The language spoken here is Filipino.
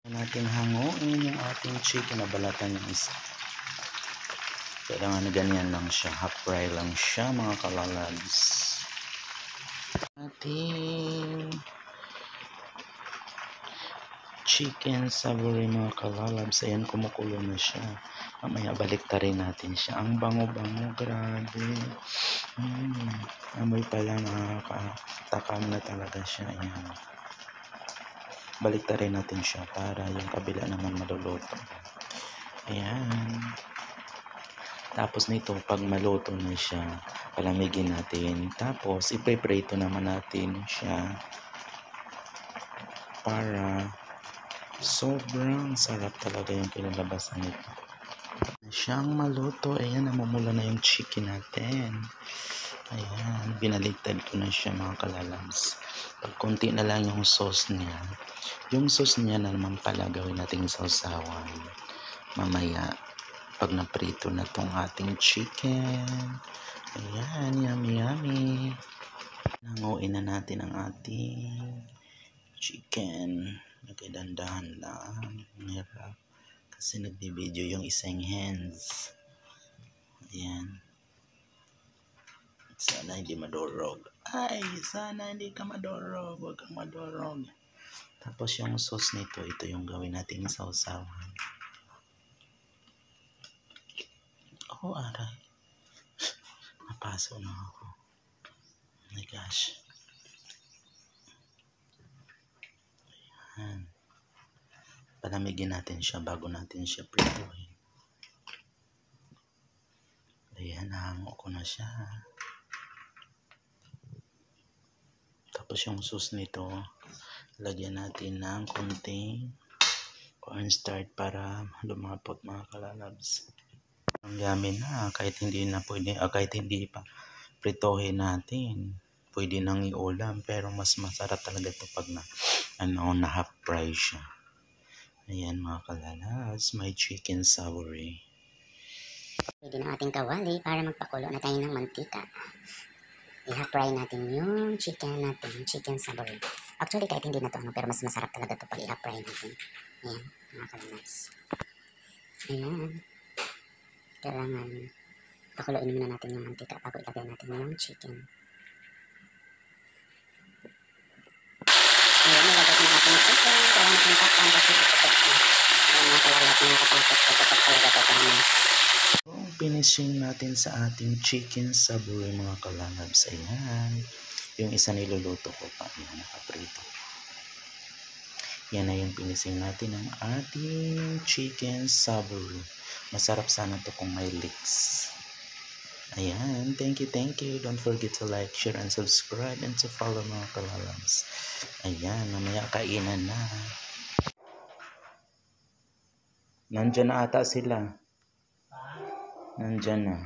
Natin hanguin yung ating chicken na balatan yung isa. Kailangan ganyan lang siya, half fry lang siya mga kalalabs. Ating chicken savory mga kalalabs. Ayan, kumukulo na siya. Mamaya balik rin natin siya. Ang bango-bango, grabe. Amoy pa lang, nakakatakam na talaga siya. Ayan. Balik rin natin siya para yung kabila naman maluluto. Ayan. Tapos nito, pag maluto na siya, palamigin natin. Tapos, ipreprito naman natin siya para sobrang sarap talaga yung kinalabasan nito. Siyang maluto. Ayan, namumula na yung chicken natin. Ayan, binaliktad ko na siya mga kalalabs. Pag konti na lang yung sauce niya. Yung sauce niya na naman pala gawin natin sausawan. Mamaya, pag naprito na tong ating chicken. Ayan, yummy yummy. Nanguin na natin ang ating chicken. Nagkadandahan lang. Hirap. Kasi nagbibideo yung isang hands. Ayan. Sana hindi madurog. Ay, sana hindi ka madurog. Huwag kang madurog. Tapos yung sauce nito, ito yung gawin natin sausawan. Oh, aray. Napaso na ako. Oh my gosh. Ayan. Palamigin natin siya bago natin siya prituhin. Ayan, nahango ko na siya. Tapos yung sauce nito, lagyan natin ng konting cornstarch para lumapot mga kalalabs. Ang yummy na, kahit hindi na pwede, kahit hindi pa pritohin natin, pwede nang iulam, pero mas masarap talaga ito pag na half fry siya. Ayan mga kalalabs, may chicken savory. Pwede na ating kawali para magpakulo na tayo ng mantika. I-half fry natin yung chicken natin, chicken savory. Actually kahit hindi na to pero mas masarap talaga to pag i-half fry natin. Ayan, mga kalalabs. Ayan. Kailangan pakuloyin muna natin yung mantika bago ilagay natin yung chicken. Ayan, nilagay na natin yung chicken. Kailangan natin takpan kasi tututok na. Ayan mga kalalabs, nakakatakot. Tututok talaga to promise. Finishing natin sa ating chicken savory mga kalalabs. Ayan. Yung isa niluluto ko pa. Ayan, nakaprito. Yan na yung finishing natin ng ating chicken savory. Masarap sana to kung may leeks. Ayan. Thank you, thank you. Don't forget to like, share, and subscribe and to follow mga kalalabs. Ayan. Mamaya kainan na. Nandyan na ata sila. Nandyan na.